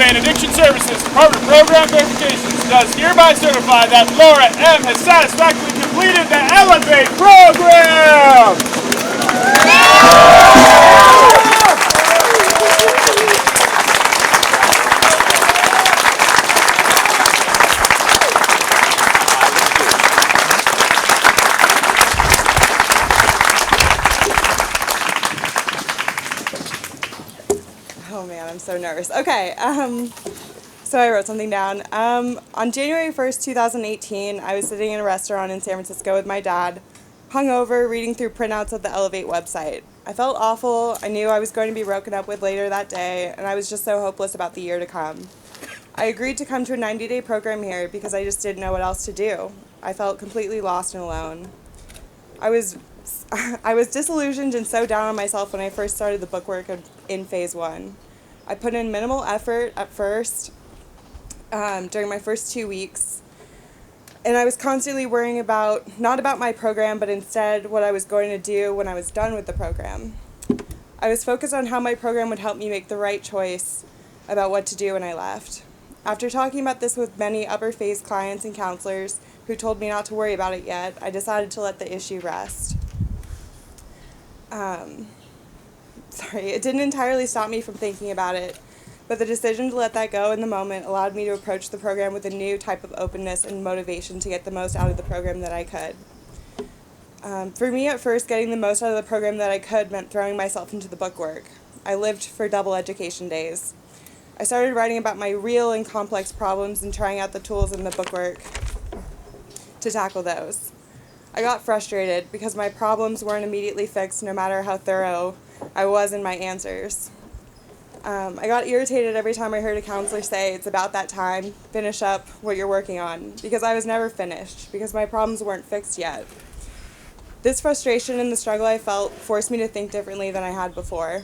Elevate Addiction Services, Department of Program Verifications, does hereby certify that Laura M. has satisfactorily completed the Elevate program! Oh man, I'm so nervous. Okay, so I wrote something down. On January 1st, 2018, I was sitting in a restaurant in San Francisco with my dad, hungover, reading through printouts of the Elevate website. I felt awful. I knew I was going to be broken up with later that day, and I was just so hopeless about the year to come. I agreed to come to a 90-day program here because I just didn't know what else to do. I felt completely lost and alone. I was disillusioned and so down on myself when I first started the bookwork in phase 1. I put in minimal effort at first during my first 2 weeks, and I was constantly worrying not about my program, but instead what I was going to do when I was done with the program. I was focused on how my program would help me make the right choice about what to do when I left. After talking about this with many upper phase clients and counselors who told me not to worry about it yet, I decided to let the issue rest. It didn't entirely stop me from thinking about it, but the decision to let that go in the moment allowed me to approach the program with a new type of openness and motivation to get the most out of the program that I could. For me, at first, getting the most out of the program that I could meant throwing myself into the bookwork. I lived for double education days. I started writing about my real and complex problems and trying out the tools in the bookwork to tackle those. I got frustrated because my problems weren't immediately fixed no matter how thorough I was in my answers. I got irritated every time I heard a counselor say, "It's about that time, finish up what you're working on," because I was never finished, because my problems weren't fixed yet. This frustration and the struggle I felt forced me to think differently than I had before.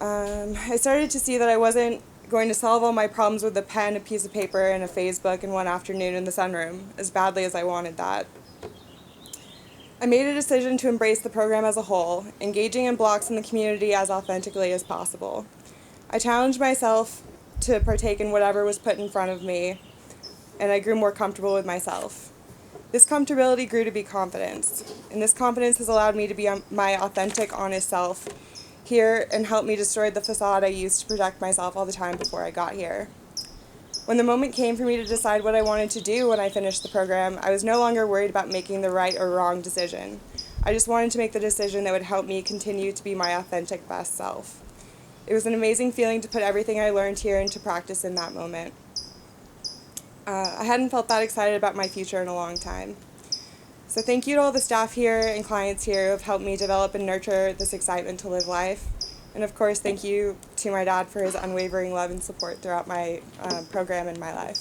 I started to see that I wasn't going to solve all my problems with a pen, a piece of paper, and a phase book in one afternoon in the sunroom, as badly as I wanted that. I made a decision to embrace the program as a whole, engaging in blocks in the community as authentically as possible. I challenged myself to partake in whatever was put in front of me, and I grew more comfortable with myself. This comfortability grew to be confidence, and this confidence has allowed me to be my authentic, honest self here and helped me destroy the facade I used to protect myself all the time before I got here. When the moment came for me to decide what I wanted to do when I finished the program, I was no longer worried about making the right or wrong decision. I just wanted to make the decision that would help me continue to be my authentic best self. It was an amazing feeling to put everything I learned here into practice in that moment. I hadn't felt that excited about my future in a long time. So thank you to all the staff here and clients here who have helped me develop and nurture this excitement to live life. And of course, thank you to my dad for his unwavering love and support throughout my program and my life.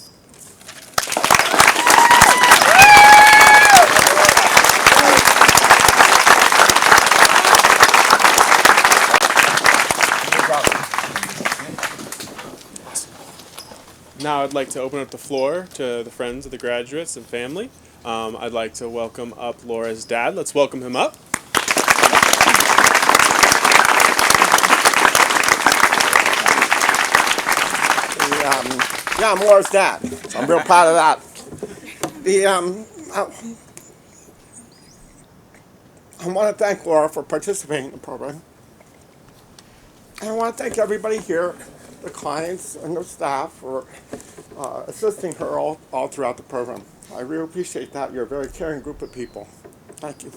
Now I'd like to open up the floor to the friends of the graduates and family. I'd like to welcome up Laura's dad. Let's welcome him up. Yeah, I'm Laura's dad, so I'm real proud of that. I want to thank Laura for participating in the program. And I want to thank everybody here, the clients and the staff, for assisting her all throughout the program. I really appreciate that. You're a very caring group of people. Thank you.